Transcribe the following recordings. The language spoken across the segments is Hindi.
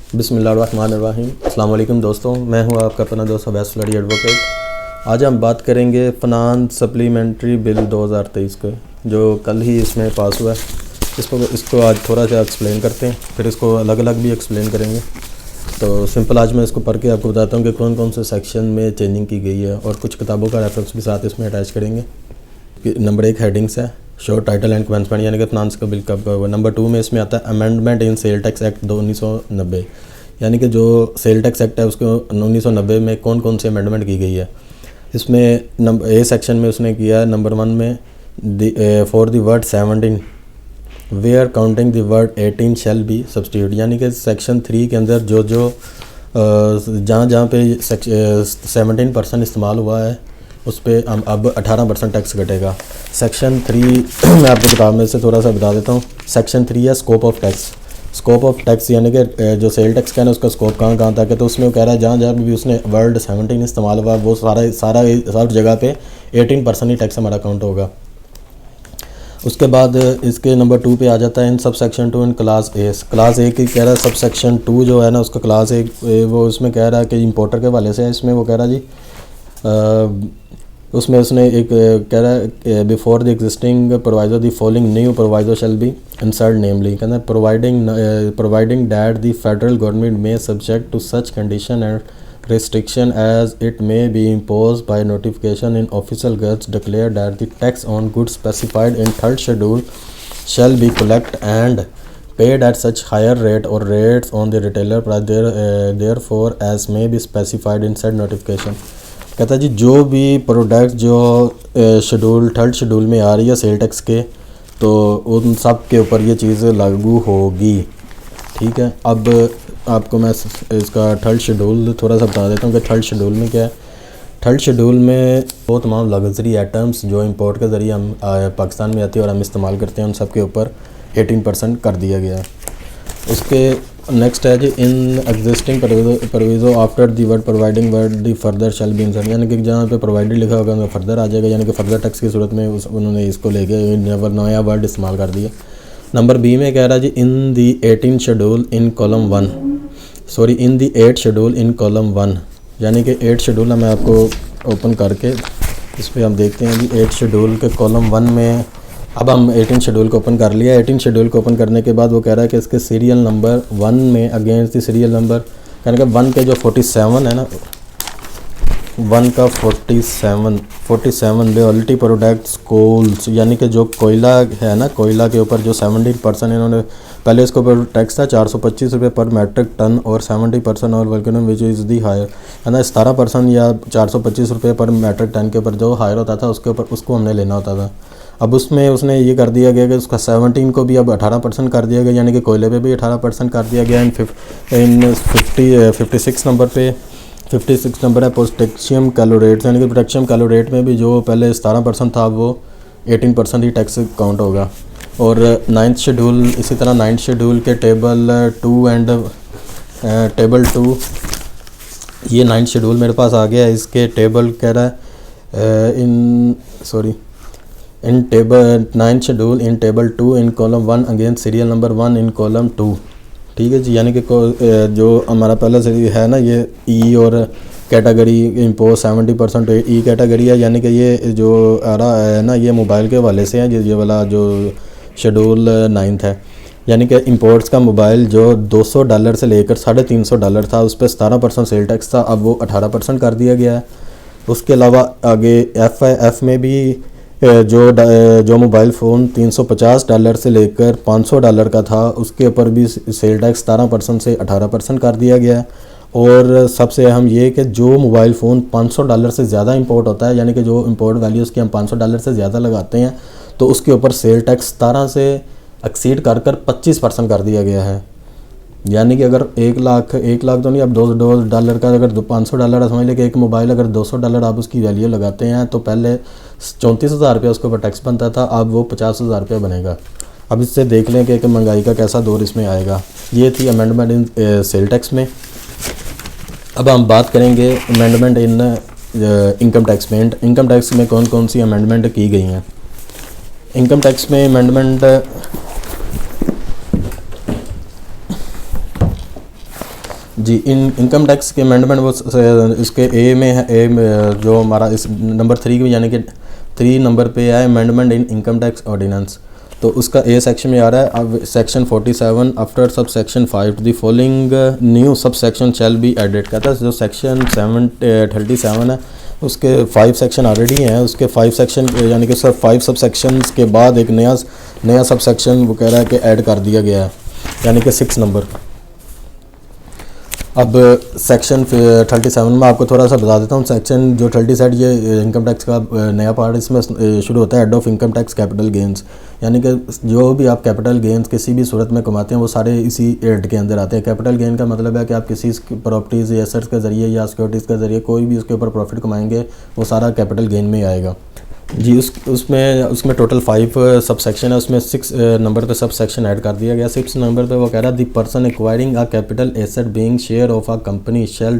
बिस्मिल्लाहिर्रहमानिर्रहीम। अस्सलाम वालेकुम दोस्तों, मैं हूं आपका अपना दोस्त अवैस स्टडी एडवोकेट। आज हम बात करेंगे फ़िनांस सप्लीमेंट्री बिल 2023 के, जो कल ही इसमें पास हुआ है। इसको आज थोड़ा सा एक्सप्लेन करते हैं, फिर इसको अलग अलग भी एक्सप्लेन करेंगे। तो सिंपल आज मैं इसको पढ़ के आपको बताता हूँ कि कौन कौन से सेक्शन में चेंजिंग की गई है, और कुछ किताबों का रेफरेंस भी साथ इसमें अटैच करेंगे। नंबर 1 हेडिंग्स है, शो टाइटल एंड कमेंसमेंट, यानी कि फाइनेंस का बिल कब हुआ। नंबर 2 में इसमें आता है अमेंडमेंट इन सेल टैक्स एक्ट 1990, यानी कि जो सेल टैक्स एक्ट है उसको 1990 में कौन कौन सी अमेंडमेंट की गई है। इसमें नंबर ए सेक्शन में उसने किया है नंबर 1 में for the word 17 where counting the word 18 shall be substitute, यानी कि सेक्शन 3 के अंदर जो जहाँ जहाँ पे 17% इस्तेमाल हुआ है उस पर अब 18% टैक्स कटेगा। सेक्शन 3 मैं आपको किताब में से थोड़ा सा बता देता हूँ। सेक्शन 3 है scope of tax. Scope of tax यानी कि जो सेल टैक्स का है ना, उसका स्कोप कहाँ कहाँ तक है। तो उसमें वो कह रहा है जहाँ जहाँ भी उसने वर्ड 17 इस्तेमाल हुआ वो सारा जगह पे 18% ही टैक्स हमारा काउंट होगा। उसके बाद इसके नंबर 2 पे आ जाता है इन सब section 2 in class A. Class A की कह रहा है सब सेक्शन 2 जो है ना उसका क्लास ए वो उसमें कह रहा है कि इंपोर्टर के हवाले से है। इसमें वो कह रहा है जी उसमें उसने एक कह रहा है before the existing proviso the following new proviso shall be insert, namely कहना है providing that the federal government में subject to such condition and restriction as it may be imposed by notification in official gazettes declare that the tax on goods specified in third schedule shall be collected and paid at such higher rate or rates on the retailer price therefore as may be specified in said notification। कहता है जी जो भी प्रोडक्ट जो थर्ड शेड्यूल में आ रही है सेल टैक्स के, तो उन सब के ऊपर ये चीज़ लागू होगी। ठीक है, अब आपको मैं इसका थर्ड शेड्यूल थोड़ा सा बता देता हूँ कि थर्ड शेड्यूल में क्या है। थर्ड शेड्यूल में वो तमाम लग्जरी आइटम्स जो इंपोर्ट के ज़रिए हम पाकिस्तान में आती है और हम इस्तेमाल करते हैं उन सब के ऊपर 18% कर दिया गया है। उसके नेक्स्ट है जी in existing proviso after the word providing word the further shall be insert, यानी कि जहाँ पे प्रोवाइडेड लिखा होगा उनका फर्दर आ जाएगा, यानी कि फर्दर टैक्स की सूरत में उन्होंने इसको लेके नया वर्ड इस्तेमाल कर दिया। नंबर बी में कह रहा है जी in the 18 schedule in column 1 in the 8 schedule in column 1, यानी कि 8 शेड्यूल मैं आपको ओपन करके इस पर हम देखते हैं जी 8 शेड्यूल के कॉलम 1 में। अब हम 18 शेड्यूल को ओपन कर लिया। 18 शेड्यूल को ओपन करने के बाद वो कह रहा है कि इसके सीरियल नंबर 1 में अगेंस्ट द सीरियल नंबर, यानी कि 1 के जो 47 है ना, 1 का 47 रियलिटी प्रोडक्ट्स कोल्स, यानी कि जो कोयला है ना, कोयला के ऊपर जो 17% इन्होंने पहले इसके ऊपर टैक्स था 425 रुपये पर मेट्रिक टन और 70% और वल्कनम विच इज़ दी हायर, है ना 17% या 425 रुपये पर मेट्रिक टन के ऊपर जो हायर होता था उसके ऊपर उसको हमने लेना होता था। अब उसमें उसने ये कर दिया गया कि उसका 17 को भी अब 18% कर दिया गया, यानी कि कोयले पे भी 18% कर दिया गया। इन 56 नंबर पे 56 नंबर है पोटेशियम कैलोरेट, यानी कि पोटेशियम कैलोरेट में भी जो पहले 17% था वो 18% ही टैक्स काउंट होगा। और 9th शेड्यूल इसी तरह 9th शेड्यूल के टेबल 2 एंड टेबल 2, ये 9th शेड्यूल मेरे पास आ गया है। इसके टेबल कह रहा है इन table 9th schedule in table 2 in column 1 against serial number 1 in column 2। ठीक है जी, यानी कि जो हमारा पहला सीरियल है ना ये ई और कैटेगरी इम्पोज 70% ई कैटेगरी है, यानी कि ये जो आ रहा है ना ये मोबाइल के हवाले से है। ये वाला जो शेड्यूल 9th है, यानी कि इंपोर्ट्स का मोबाइल जो $200 से लेकर $350 था उस पर 17% सेल टैक्स था, अब वो 18% कर दिया गया है। उसके अलावा आगे एफ है, एफ में भी जो मोबाइल फ़ोन $350 से लेकर $500 का था उसके ऊपर भी सेल टैक्स 17% से 18% कर दिया गया है। और सबसे अहम ये कि जो मोबाइल फ़ोन $500 से ज़्यादा इंपोर्ट होता है, यानी कि जो इंपोर्ट वैल्यू उसकी हम $500 से ज़्यादा लगाते हैं तो उसके ऊपर सेल टैक्स 17 से एक्सीड कर 25% कर दिया गया है। यानी कि अगर 1 लाख तो नहीं, अब $2 का अगर $500 समझ लें कि एक मोबाइल अगर $200 आप उसकी वैल्यू लगाते हैं तो पहले 34,000 रुपये उसके ऊपर टैक्स बनता था, अब वो 50,000 रुपये बनेगा। अब इससे देख लें कि महंगाई का कैसा दौर इसमें आएगा। ये थी अमेंडमेंट इन सेल टैक्स में। अब हम बात करेंगे अमेंडमेंट इन इनकम टैक्स में। इनकम टैक्स में कौन कौन सी अमेंडमेंट की गई हैं। इनकम टैक्स में अमेंडमेंट जी, इनकम टैक्स के अमेंडमेंट वो इसके ए में है, ए में जो हमारा इस नंबर 3 की यानी कि 3 नंबर पे है amendment in income tax ordinance. तो उसका ए सेक्शन में आ रहा है अब section 47 after sub section 5 the following new sub section shall be added. कहता है जो सेक्शन 37 है उसके 5 सेक्शन ऑलरेडी हैं, उसके 5 सेक्शन यानी कि सब 5 सब सेक्शंस के बाद एक नया सब सेक्शन वो कह रहा है कि ऐड कर दिया गया है, यानी कि 6 नंबर। अब सेक्शन 37 में आपको थोड़ा सा बता देता हूँ। सेक्शन जो 37 ये इनकम टैक्स का नया पार्ट इसमें शुरू होता है head of income tax capital gains, यानी कि जो भी आप कैपिटल गेंस किसी भी सूरत में कमाते हैं वो सारे इसी हेड के अंदर आते हैं। कैपिटल गेन का मतलब है कि आप किसी प्रॉपर्टीज़ या एसेट्स के ज़रिए या सिक्योरिटीज़ के ज़रिए कोई भी उसके ऊपर प्रॉफिट कमाएंगे वो सारा कैपिटल गेन में आएगा। जी, उसमें टोटल 5 सब सेक्शन है, उसमें 6 नंबर पे सब सेक्शन ऐड कर दिया गया। 6 नंबर पे वो कह रहा है the person acquiring a capital asset being share of a company shall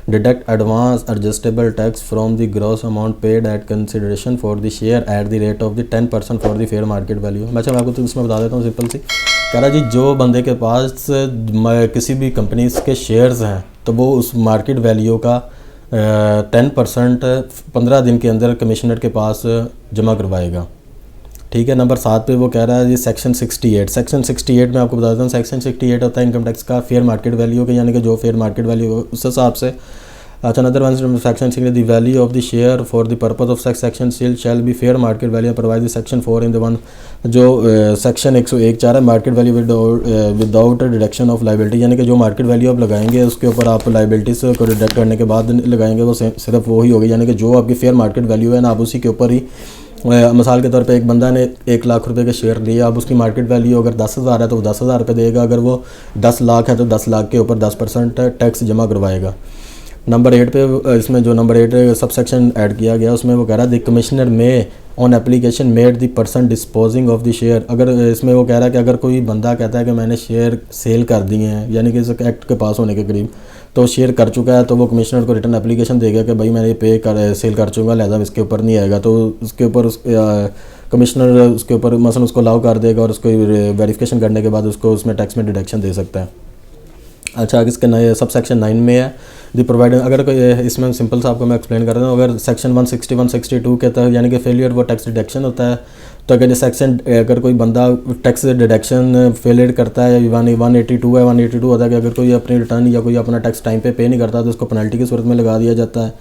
deduct advance adjustable tax from the gross amount paid at consideration for the share at the rate of the 10% for the fair market value. मैं आपको तो इसमें बता देता हूँ सिंपल सी। कह रहा जी जो बंदे के पास किसी भी कंपनीज के शेयर्स हैं तो वो उस मार्केट वैल्यू का 10% 15 दिन के अंदर कमिश्नर के पास जमा करवाएगा। ठीक है। नंबर 7 पे वो कह रहा है जी सेक्शन 68 में आपको बता देता हूँ। सेक्शन 68 होता है इनकम टैक्स का फेयर मार्केट वैल्यू के, यानी कि जो फेयर मार्केट वैल्यू उस हिसाब से। अच्छा, another one section 6 the value of the share for the purpose of section shall be fair market value provide section 4 in the one. जो सेक्शन 101 चाह रहा है market value without deduction of liability, यानी कि जो मार्केट वैल्यू आप लगाएंगे उसके ऊपर आप लाइबिलिटीज को डिडक्ट करने के बाद लगाएंगे वो सिर्फ वो ही होगी, यानी कि जो आपकी फेयर मार्केट वैल्यू है ना आप उसी के ऊपर ही। मिसाल के तौर पे एक बंदा ने 1 लाख रुपए के शेयर लिए, अब उसकी मार्केट वैल्यू अगर 10,000 है तो वो 10,000 रुपये देगा, अगर वो 10 लाख है तो 10 लाख के ऊपर 10% टैक्स जमा करवाएगा। नंबर 8 पे इसमें जो नंबर 8 सब सेक्शन ऐड किया गया उसमें वो कह रहा है द कमिश्नर में on application made the person disposing of the share. अगर इसमें वो कह रहा है कि अगर कोई बंदा कहता है कि मैंने शेयर सेल कर दिए हैं, यानी कि इस एक्ट के पास होने के करीब तो शेयर कर चुका है, तो वो कमिश्नर को रिटर्न एप्लीकेशन देगा कि भाई मैंने ये सेल कर चुका, लिहाजा इसके ऊपर नहीं आएगा। तो उसके ऊपर कमिश्नर उसके ऊपर मसलन उसको अलाउ कर देगा और उसको वेरिफिकेशन करने के बाद उसको उसमें टैक्स में डिडक्शन दे सकता है। अच्छा, इसके नए सब सेक्शन 9 में है दी प्रोवाइड। अगर कोई इसमें सिंपल सा आपको मैं एक्सप्लेन कर रहा हूँ। अगर सेक्शन 161 62 के तहत यानी कि फेलियर वो टैक्स डिडक्शन होता है, तो अगर कोई बंदा टैक्स डिडक्शन फेलियर करता है, 182 है 182 होता है कि अगर कोई अपनी रिटर्न या कोई अपना टैक्स टाइम पे नहीं करता तो उसको पेनल्टी की सूरत में लगा दिया जाता है।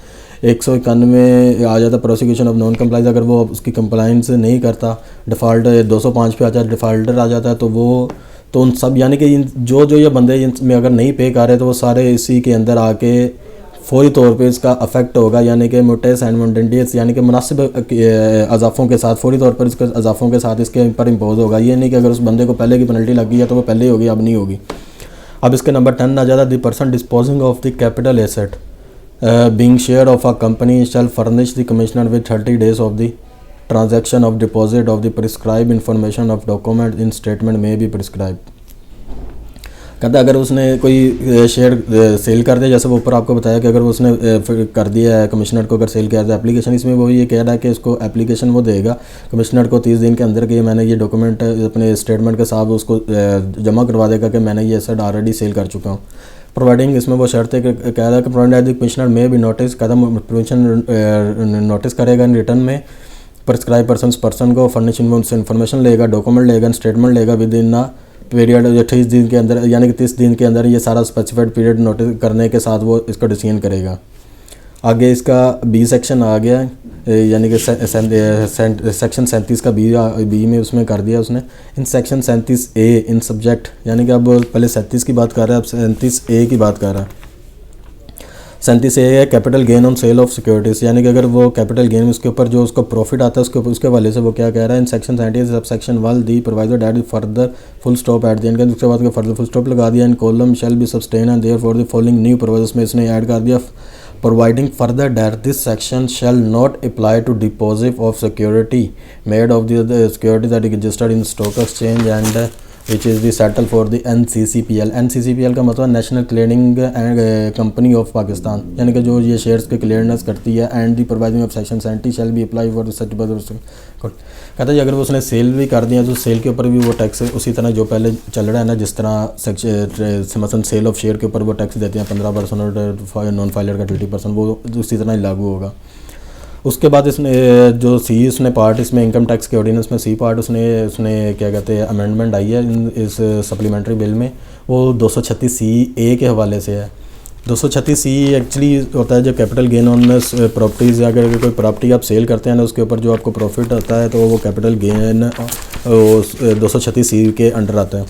191 में आ जाता है प्रोसिक्यूशन ऑफ नॉन कंप्लाइंस, अगर वो उसकी कंप्लाइंस नहीं करता, डिफ़ॉल्ट 205 पे आ जाता है, डिफ़ॉल्टर आ जाता है, तो उन सब यानी कि जो ये बंदे इनमें अगर नहीं पे कर रहे तो वो सारे इसी के अंदर आके फौरी तौर पे इसका अफेक्ट होगा, यानी कि मोटेस एंड मोडेंटियस यानी कि मुनासिब अजाफ़ों के साथ फौरी तौर पर इसके अजाफ़ों के साथ इसके ऊपर इम्पोज होगा। ये नहीं कि अगर उस बंदे को पहले की पेनल्टी लगी है तो वो पहले ही होगी, अब नहीं होगी। अब इसके नंबर 10 आ जाता the person disposing of the capital asset being share of a company shell furnish the commissioner with 30 days of the transaction of deposit of the prescribe information of document in statement में भी प्रिस्क्राइब। कहता है अगर उसने कोई शेयर सेल कर दिया, जैसे वो ऊपर आपको बताया कि अगर उसने कर दिया है कमिश्नर को अगर सेल किया था एप्लीकेशन, इसमें वो ये कह रहा है कि उसको एप्लीकेशन वो देगा कमिश्नर को 30 दिन के अंदर कि मैंने ये डॉक्यूमेंट अपने स्टेटमेंट के साथ उसको जमा करवा देगा कि मैंने ये एसेट ऑलरेडी सेल कर चुका हूँ। प्रोवाइडिंग इसमें वो शर्त है कि कह रहा है कि प्रोवाइड कमिश्नर में भी नोटिस कदम परमिशन नोटिस करेगा इन रिटर्न में प्रिस्क्राइब पर्सन को फर्निश इन्फॉर्मेशन लेगा, डॉक्यूमेंट लेगा, स्टेटमेंट लेगा विद इन पीरियड 30 दिन के अंदर, यानी कि 30 दिन के अंदर ये सारा स्पेसिफाइड पीरियड नोटिस करने के साथ वो इसका डिसीजन करेगा। आगे इसका बी सेक्शन आ गया, यानी कि सेक्शन 37 का बी में उसमें कर दिया उसने। In section 37A in subject, यानी कि अब पहले 37 की बात कर रहा है, अब 37A की बात कर रहा है। 37A है capital gain on sale of securities, यानी कि अगर वो कैपिटल गेन उसके ऊपर जो उसको प्रॉफिट आता है उसके हवाले से वो क्या कह रहा है। इन section 70 sub section 1 the provider that further full stop at the end, उसके बाद फर्दर फुल स्टॉप लगा दिया। In column shall be sustain and there for the following new providers में इसने ऐड कर दिया providing further that this section shall not apply to deposit of security made of the security that is registered in stock exchange and which is the settle for the NCCPL। NCCPL का मतलब national clearing company of Pakistan, यानी कि जो ये शेयर्स के क्लियरनेस करती है। And the providing of section 70 shall be apply for such. कहता है अगर वो उसने सेल भी कर दिया तो सेल के ऊपर भी वो टैक्स उसी तरह जो पहले चल रहा है ना, जिस तरह सेक्शन मसलन सेल ऑफ शेयर के ऊपर वो टैक्स देते हैं 15% और नॉन फाइलर का 20%, वो उसी तरह ही लागू होगा। उसके बाद इसने जो सी उसने पार्ट इसमें इनकम टैक्स के ऑर्डिनेंस में सी पार्ट उसने क्या कहते हैं अमेंडमेंट आई है इस सप्लीमेंट्री बिल में, वो 236(c)(a) के हवाले से है। 236(c) एक्चुअली होता है जो कैपिटल गेन ऑन प्रॉपर्टीज़, अगर कोई प्रॉपर्टी आप सेल करते हैं ना उसके ऊपर जो आपको प्रॉफिट होता है तो वो कैपिटल गेन 236(c) के अंडर आता है।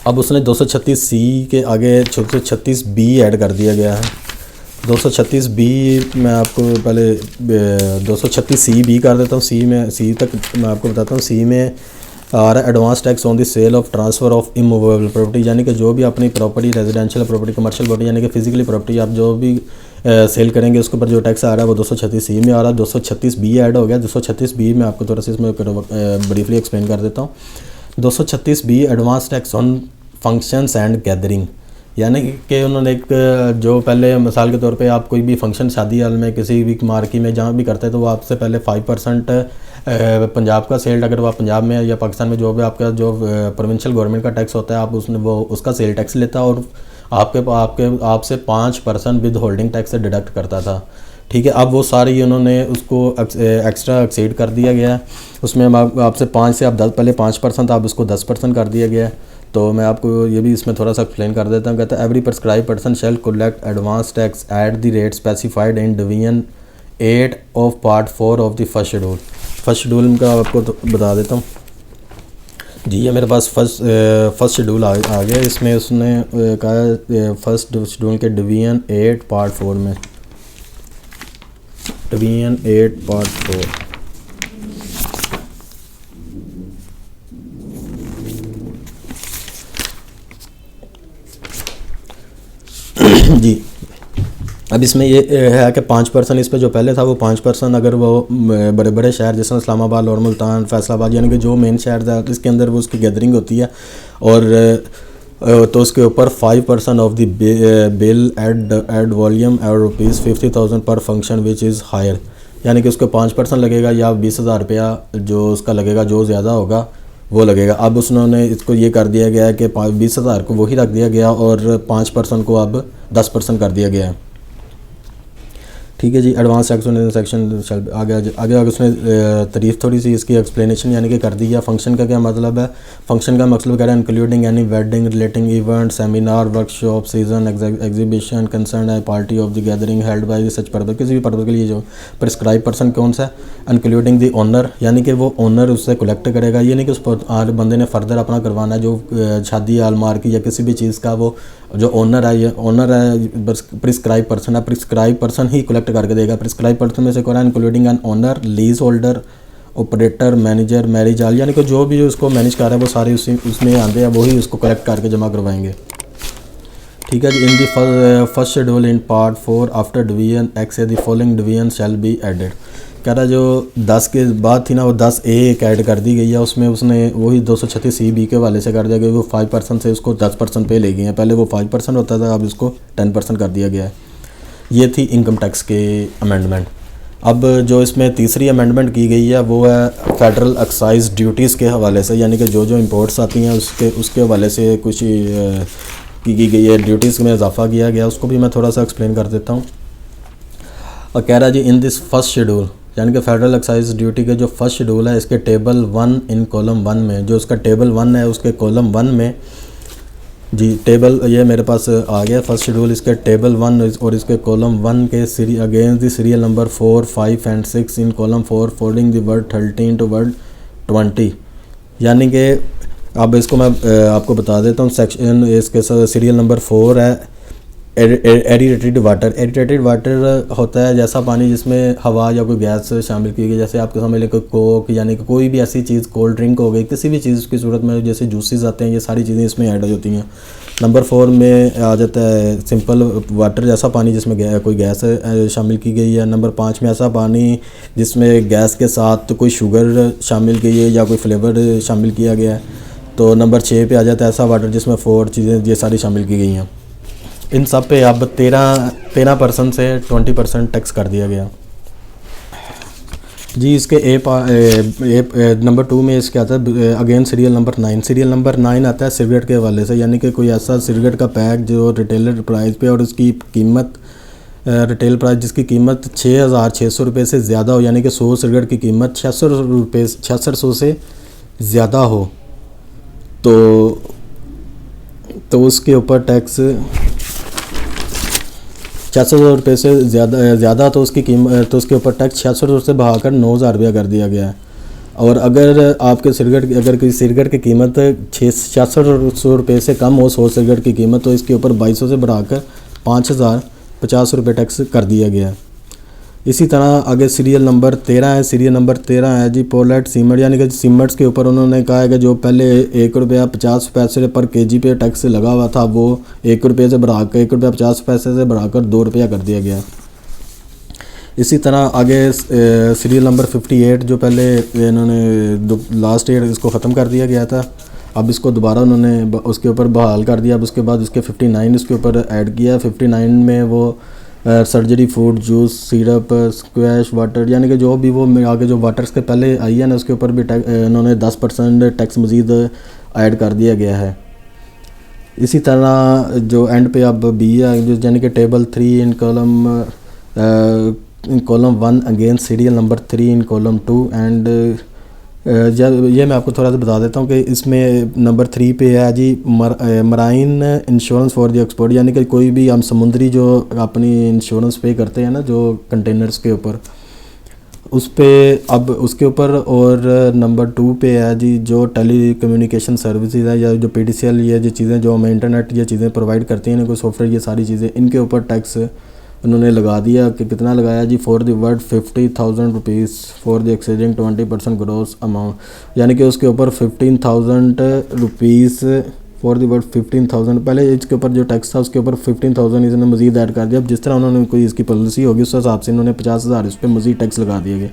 अब उसने 236(c) के आगे 236(b) ऐड कर दिया गया है। 236(b) मैं आपको पहले 236(c)(b) कर देता हूँ। सी तक मैं आपको बताता हूँ। सी में आ रहा है advance tax on the sale of transfer of immovable property, यानी कि जो भी अपनी property residential property, commercial property यानी कि फिजिकली प्रॉपर्टी आप जो भी सेल करेंगे उसके ऊपर जो टैक्स आ रहा है वो 236(c) में आ रहा है। 236(b) ऐड हो गया। 236(b) में आपको थोड़ा सा इसमें ब्रीफली एक्सप्लेन कर देता हूँ। 236(b) advance tax on functions and gathering, यानी कि उन्होंने एक जो पहले मिसाल के तौर पे आप कोई भी फंक्शन शादी हाल में किसी भी मार्की में जहाँ भी करते हैं तो वो आपसे पहले 5% पंजाब का सेल, अगर वो आप पंजाब में या पाकिस्तान में जो भी आपका जो प्रोविंशियल गवर्नमेंट का टैक्स होता है आप उसने वो उसका सेल टैक्स लेता और आपसे 5% विद होल्डिंग टैक्स से डिडक्ट करता था। ठीक है, अब वो सारी उन्होंने उसको एक्स्ट्रा एक्सीड कर दिया गया। उसमें आपसे 5 से आप 10 पहले 5% आप उसको 10% कर दिया गया। तो मैं आपको ये भी इसमें थोड़ा सा एक्सप्लेन कर देता हूँ। कहता है every prescribe person shall collect advance tax at the rate specified in division 8 of part 4 of the first schedule. First schedule का आपको तो बता देता हूँ जी। ये मेरे पास फर्स्ट शेड्यूल आ गया। इसमें उसने कहा फर्स्ट शेड्यूल के डिवीजन 8 पार्ट 4 में, डिवीजन 8 पार्ट 4 जी। अब इसमें ये है कि 5% इस पे जो पहले था वो 5% अगर वो बड़े बड़े शहर जैसे इस्लामाबाद और मुल्तान, फैसलाबाद यानी कि जो मेन शहर था इसके अंदर वो उसकी गैदरिंग होती है और तो उसके ऊपर 5% of the bill ad valorem और ₹50,000 पर फंक्शन विच इज़ हायर, यानी कि उसको 5% लगेगा या 20,000 रुपया जो उसका लगेगा, जो ज़्यादा होगा वो लगेगा। अब उसने इसको ये कर दिया गया है कि 20,000 को वही रख दिया गया और 5% को अब 10% कर दिया गया है। ठीक है जी। एडवांस टैक्स सेक्शन आगे उसने तारीफ थोड़ी सी इसकी एक्सप्लेनेशन यानी कि कर दी है। फंक्शन का क्या मतलब है? फंक्शन का मतलब कह रहा है including any wedding relating event, seminar, workshop, season, exhibition concern है party of the gathering held by such purpose, किसी भी पर्पज के लिए जो प्रिस्क्राइब पर्सन कौन सा है, इंक्लूडिंग द ओनर, यानी कि वो ओनर उससे कलेक्ट करेगा। ये नहीं कि उस बंदे ने फर्दर अपना करवाना है, जो शादी आलमार की या किसी भी चीज़ का वो जो ओनर है, ये ओनर है प्रिस्क्राइब पर्सन है, प्रिस्क्राइब पर्सन ही कलेक्ट करके देगा। प्रिस्क्राइब पर्सन में से कौन है? Including an owner, lease holder, operator, manager, marriage hall, यानी कि जो भी उसको मैनेज कर रहा है वो सारे उसमें आते हैं, वही उसको कलेक्ट करके जमा करवाएंगे। ठीक है जी। In the first schedule in part 4 after division x the following division shall be added. कह रहा जो 10 के बाद थी ना वो 10A एक ऐड कर दी गई है। उसमें उसने वही 236(b) के वाले से कर दिया गया। वो 5% से उसको 10% पे ले गए हैं। पहले वो 5% होता था, अब इसको 10% कर दिया गया है। ये थी इनकम टैक्स के अमेंडमेंट। अब जो इसमें तीसरी अमेंडमेंट की गई है वो है फेडरल एक्साइज ड्यूटीज़ के हवाले से, यानी कि जो इंपोर्ट्स आती हैं उसके हवाले से कुछ की गई है, ड्यूटीज़ में इजाफा किया गया। उसको भी मैं थोड़ा सा एक्सप्लेन कर देता हूँ। और कह रहा जी इन दिस फर्स्ट शेड्यूल, यानी कि फेडरल एक्साइज ड्यूटी के जो फर्स्ट शेड्यूल है इसके टेबल 1 इन कॉलम 1 में, जो उसका टेबल 1 है उसके कॉलम 1 में जी टेबल ये मेरे पास आ गया फर्स्ट शेड्यूल। इसके टेबल 1 और इसके कॉलम 1 के against the serial number 4, 5 and 6 in column 4 folding the word 13 to word 20, यानी कि अब इसको मैं आपको बता देता हूँ। सेक्शन इसके सीरियल नंबर 4 है एरिटेटेड वाटर। एरिटेटेड वाटर होता है जैसा पानी जिसमें हवा या कोई गैस शामिल की गई, जैसे आपके समझ लें कोक, यानी कि कोई भी ऐसी चीज़, कोल्ड ड्रिंक हो गई, किसी भी चीज़ की सूरत में जैसे जूसेस आते हैं, ये सारी चीज़ें इसमें ऐड हो जाती हैं। नंबर 4 में आ जाता है सिंपल वाटर, जैसा पानी जिसमें कोई गैस शामिल की गई है। नंबर 5 में ऐसा पानी जिसमें गैस के साथ कोई शुगर शामिल की है या कोई फ्लेवर शामिल किया गया है। तो नंबर 6 पे आ जाता है ऐसा वाटर जिसमें 4 चीज़ें ये सारी शामिल की गई हैं। इन सब पे अब 13% से 20% टैक्स कर दिया गया जी। इसके नंबर 2 में इसके आता है again serial number 9। Serial number 9 आता है सिगरेट के हवाले से, यानी कि कोई ऐसा सिगरेट का पैक जो रिटेलर प्राइस पे और उसकी कीमत रिटेल प्राइस जिसकी कीमत 6,600 रुपये से ज़्यादा हो, यानी कि 100 सिगरेट की कीमत 6600 से ज़्यादा हो तो उसके ऊपर टैक्स 600 रुपये से ज़्यादा तो उसकी कीमत तो उसके ऊपर टैक्स 600 से बढ़ाकर 9,000 रुपया कर दिया गया है। और अगर आपके अगर किसी सिगरेट की कीमत 600 रुपये से कम हो 100 सिगरेट की कीमत, तो इसके ऊपर 2200 से बढ़ाकर 5,050 रुपये टैक्स कर दिया गया है। इसी तरह आगे सीरियल नंबर 13 है। सीरियल नंबर 13 है जी पोलेट सीमेंट, यानी कि सीमेंट्स के ऊपर उन्होंने कहा है कि जो पहले 1 रुपया 50 पैसे पर केजी पे टैक्स लगा हुआ था वो 1 रुपये से बढ़ाकर 1 रुपया 50 पैसे से बढ़ाकर 2 रुपया कर दिया गया। इसी तरह आगे सीरियल नंबर 58 जो पहले इन्होंने लास्ट ईयर इसको ख़त्म कर दिया गया था, अब इसको दोबारा उन्होंने उसके ऊपर बहाल कर दिया। अब उसके बाद उसके 59 इसके ऊपर ऐड किया। 59 में वो surgery food juice syrup squash water, यानी कि जो भी वो आगे जो वाटर्स के पहले आई है ना उसके ऊपर भी उन्होंने 10% टैक्स मज़ीद ऐड कर दिया गया है। इसी तरह जो एंड पे अब बी है जो यानी कि table 3 in column 1 against serial number 3 in column 2 and ये मैं आपको थोड़ा सा बता देता हूँ कि इसमें नंबर 3 पे है जी marine insurance for the export, यानी कि कोई भी हम समुद्री जो अपनी इंश्योरेंस पे करते हैं ना जो कंटेनर्स के ऊपर उस पे अब उसके ऊपर। और नंबर 2 पे है जी जो टेली कम्युनिकेशन सर्विसेज है या जो PTCL ये जो चीज़ें जो हमें इंटरनेट ये चीज़ें प्रोवाइड करती हैं ना कोई सॉफ्टवेयर ये सारी चीज़ें इनके ऊपर टैक्स उन्होंने लगा दिया कि कितना लगाया जी for the word 50,000 rupees for the exceeding 20% gross amount, यानी कि उसके ऊपर 15,000 रुपीज़ फॉर द वर्ड 15,000 पहले इसके ऊपर जो टैक्स था उसके ऊपर 15,000 इसने मज़ीद ऐड कर दिया। अब जिस तरह उन्होंने कोई इसकी पॉलिसी होगी उस हिसाब से इन्होंने 50,000 इस पर मज़ीद टैक्स लगा दिए गए।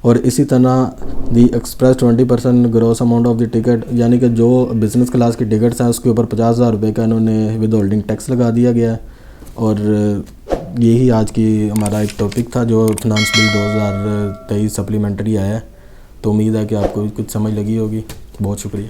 और इसी तरह the express 20% gross amount of the ticket, यानी कि जो बिज़नेस क्लास की टिकट्स हैं उसके ऊपर 50,000 रुपये का इन्होंने विद होल्डिंग टैक्स लगा दिया गया। और यही आज की हमारा एक टॉपिक था जो फिनांस बिल 2023 सप्लीमेंट्री आया है। तो उम्मीद है कि आपको कुछ समझ लगी होगी। बहुत शुक्रिया।